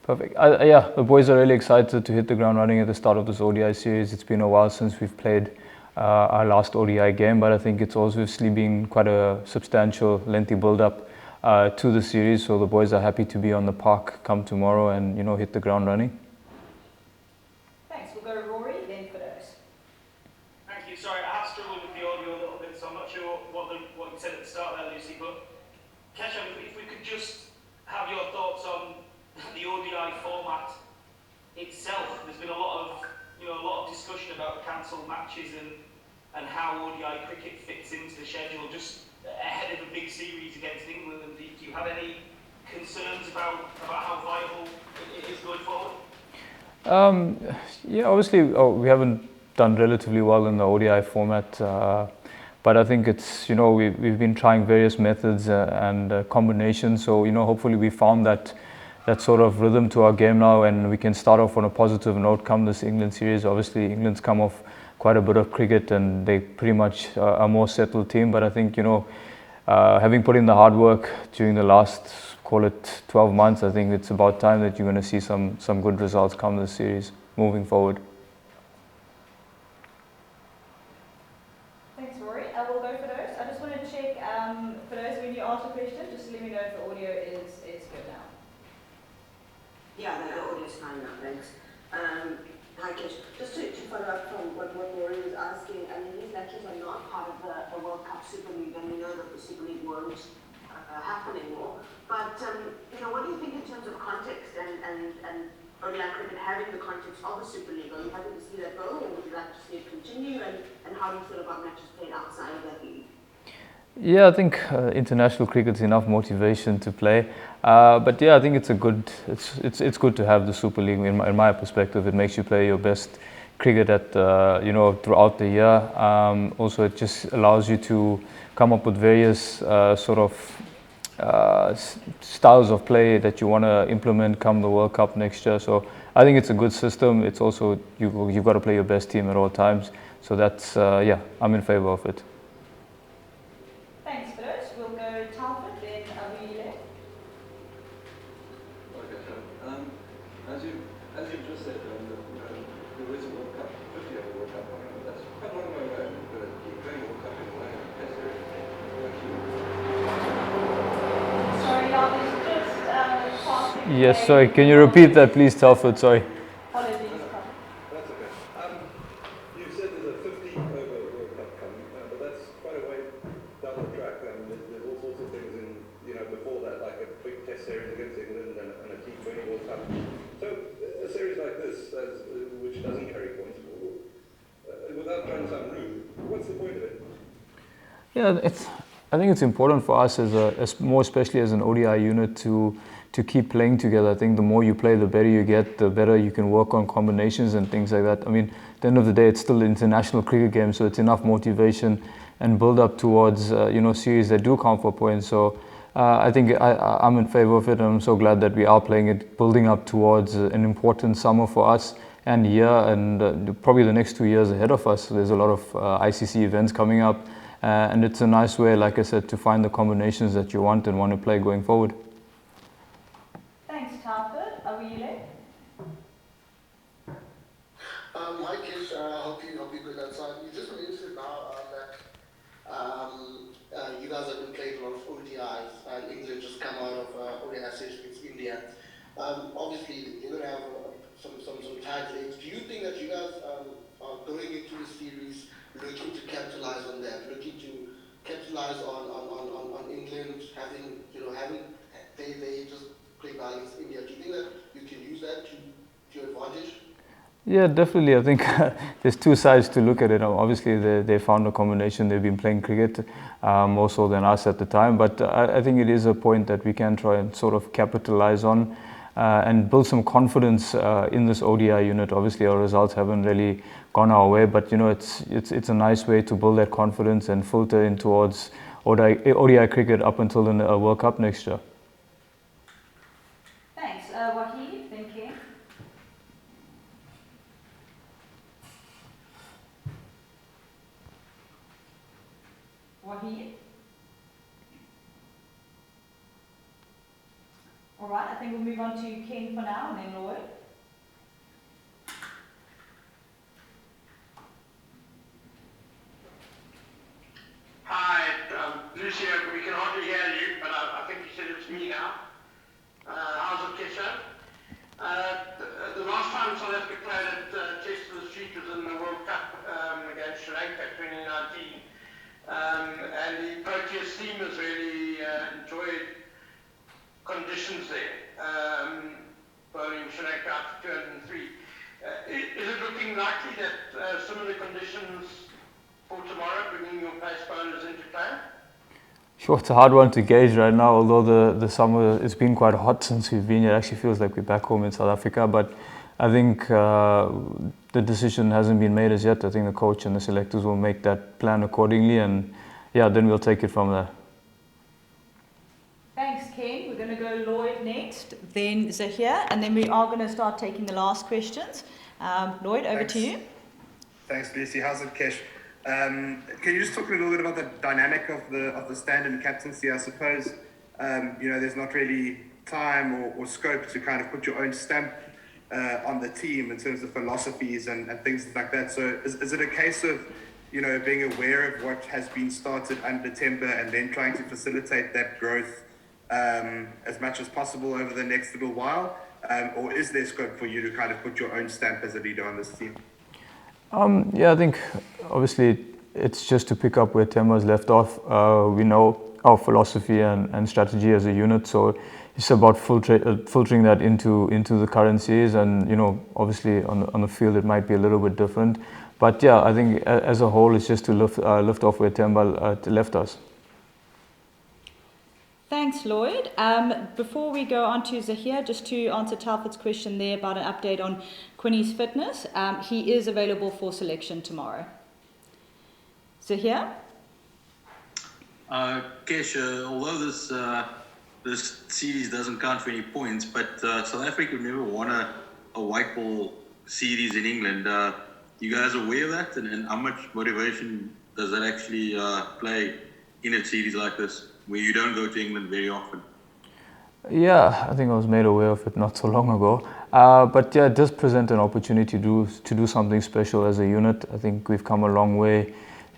Perfect. Yeah, the boys are really excited to hit the ground running at the start of this ODI series. It's been a while since we've played our last ODI game, but I think it's obviously been quite a substantial, lengthy build-up to the series. So the boys are happy to be on the park come tomorrow and hit the ground running. Thanks. We'll go Rory, then Fidos. Thank you. Sorry, I have struggled with the audio a little bit, so I'm not sure what you said at the start there, Lucy. But KESHAV, if we could just have your thoughts on the ODI format itself. There's been a lot of discussion about cancelled matches and how ODI cricket fits into the schedule just ahead of a big series against England. Do you have any concerns about how viable it is going forward? Yeah, obviously we haven't done relatively well in the ODI format, but I think it's we've been trying various methods and combinations. So hopefully we found that sort of rhythm to our game now, and we can start off on a positive note come this England series. Obviously England's come off quite a bit of cricket and they pretty much a more settled team, but I think having put in the hard work during the last, call it 12 months, I think it's about time that you're going to see some good results come this series moving forward. Thanks, Rory. We'll go for those. I just want to check for those when you ask a question, just let me know if the audio is good now. Yeah, the audio is fine now, thanks. Hi, Kesh. Just to follow up from what Rory was asking, I mean, these matches are not part of the World Cup Super League, and we know that the Super League won't happen anymore. But, what do you think in terms of context and ODI cricket having the context of the Super League? Are you happy to see that go, or would you like to see it continue? And how do you feel about matches played outside of that league? Yeah, I think international cricket's enough motivation to play, but yeah, I think it's it's good to have the Super League. In my perspective, it makes you play your best cricket at throughout the year. Also, it just allows you to come up with various sort of styles of play that you want to implement come the World Cup next year. So I think it's a good system. It's also you've got to play your best team at all times. So that's yeah, I'm in favor of it. Thanks, Fidos. We'll go Talford, then Abuyile. As you just said, there is a World Cup, 50th World Cup. That's quite a long way away. But you're playing World Cup in a way. Sorry, y'all, there's just passing. Yes, sorry. Can you repeat that, please, Telford? Sorry. Apologies. That's okay. You said there's a 50-over World Cup coming, but that's quite a way down the track. There's all sorts of things in, before that, like a big Test series against England and a T20 World Cup. So a series like this, which doesn't carry points, without trying to sound rude, what's the point of it? Yeah, I think it's important for us as more especially as an ODI unit to keep playing together. I think the more you play, the better you get, the better you can work on combinations and things like that. I mean, at the end of the day, it's still an international cricket game, so it's enough motivation and build up towards series that do count for points. So I think I'm in favor of it, and I'm so glad that we are playing it, building up towards an important summer for us and year, and probably the next 2 years ahead of us. There's a lot of ICC events coming up, and it's a nice way, like I said, to find the combinations that you want and want to play going forward. Thanks, Talford. Abuyile. Hi, Kesh. I hope you're good outside. You just mentioned now that you guys have been playing a lot of ODIs, and England just come out of ODI series against India. Obviously, you're going to have some tight legs. Do you think that you guys are going into the series looking to capitalize on that, looking to capitalize on England having they just played against India? Do you think that you can use that to your advantage? Yeah, definitely. I think there's two sides to look at it. Obviously, they found a combination. They've been playing cricket more so than us at the time. But I think it is a point that we can try and sort of capitalize on and build some confidence in this ODI unit. Obviously, our results haven't really gone our way, but it's a nice way to build that confidence and filter in towards ODI cricket up until the World Cup next year. Thanks. Wahid, thank you. Wahid? All right, I think we'll move on to Ken for now and then Lloyd. Hi, Lucia, we can hardly hear you, but I think you said it's me now. How's it, KESHAV? The last time South Africa played at Chester the Street was in the World Cup against Sri Lanka 2019. And the Proteas team has really enjoyed conditions there, bowling Sri Lanka up to 203. Is it looking likely that similar conditions for tomorrow, bringing your pace bowlers into play? Sure, it's a hard one to gauge right now, although the summer, it's been quite hot since we've been here. It actually feels like we're back home in South Africa, but I think the decision hasn't been made as yet. I think the coach and the selectors will make that plan accordingly, and yeah, then we'll take it from there. Thanks, Ken. We're going to go Lloyd next, then Zahir, and then we are going to start taking the last questions. Lloyd, over to you. Thanks, Lucy. How's it, Kesh? Can you just talk a little bit about the dynamic of the stand and captaincy? I suppose there's not really time or scope to kind of put your own stamp on the team in terms of philosophies and things like that. So is it a case of being aware of what has been started under Temper and then trying to facilitate that growth as much as possible over the next little while, or is there scope for you to kind of put your own stamp as a leader on this team? Yeah, I think obviously it's just to pick up where Temba's left off. We know our philosophy and strategy as a unit, so it's about filtering that into the current series, and obviously on the field it might be a little bit different, but yeah, I think as a whole it's just to lift off where Temba left us. Thanks, Lloyd. Before we go on to Zahir, just to answer Talford's question there about an update on Quinny's fitness, he is available for selection tomorrow. Zahir? Kesh, although this series doesn't count for any points, but South Africa never won a white ball series in England. You guys aware of that? And how much motivation does that actually play in a series like this, where you don't go to England very often? Yeah, I think I was made aware of it not so long ago. But yeah, it does present an opportunity to do something special as a unit. I think we've come a long way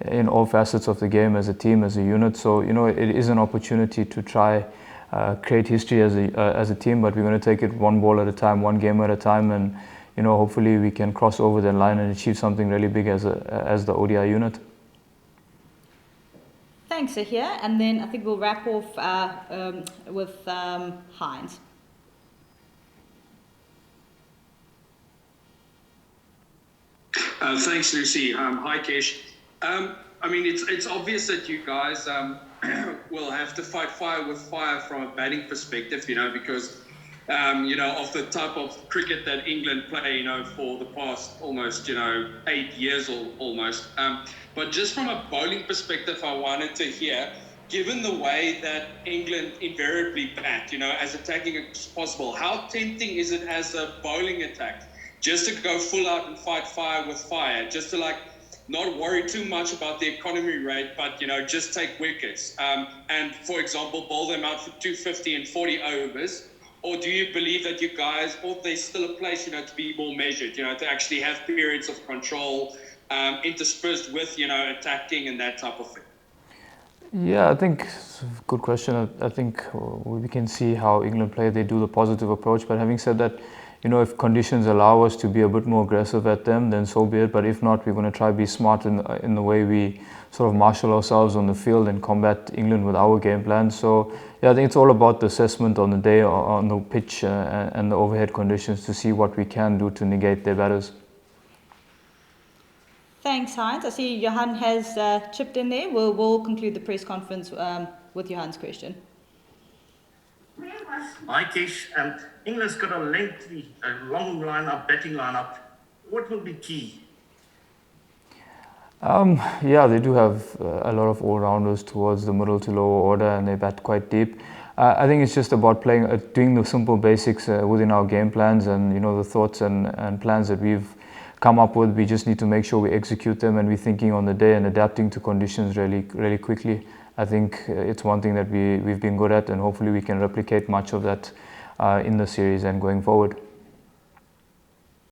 in all facets of the game as a team, as a unit. So, it is an opportunity to try create history as a team, but we're going to take it one ball at a time, one game at a time, and hopefully we can cross over the line and achieve something really big as the ODI unit. Thanks, Zahir. And then I think we'll wrap off with Heinz. Thanks, Lucy. Hi, Kesh. It's obvious that you guys will have to fight fire with fire from a batting perspective, because of the type of cricket that England play, for the past almost, 8 years almost. But just from a bowling perspective, I wanted to hear, given the way that England invariably bat, as attacking as possible, how tempting is it as a bowling attack just to go full out and fight fire with fire, just to not worry too much about the economy rate, but, just take wickets and, for example, bowl them out for 250 and 40 overs? Or do you believe that you guys, or there's still a place, to be more measured, to actually have periods of control interspersed with, attacking and that type of thing? Yeah, I think it's a good question. I think we can see how England play. They do the positive approach, but having said that, if conditions allow us to be a bit more aggressive at them, then so be it. But if not, we're going to try to be smart in the way we sort of marshal ourselves on the field and combat England with our game plan. So yeah, I think it's all about the assessment on the day, on the pitch and the overhead conditions to see what we can do to negate their batters. Thanks, Heinz. I see Johan has chipped in there. We'll conclude the press conference with Johan's question. Hi, Kesh. England's got a long lineup, batting lineup. What will be key? Yeah, they do have a lot of all-rounders towards the middle to lower order, and they bat quite deep. I think it's just about doing the simple basics within our game plans, and the thoughts and plans that we've come up with. We just need to make sure we execute them, and we're thinking on the day and adapting to conditions really, really quickly. I think it's one thing that we've been good at, and hopefully we can replicate much of that in the series and going forward.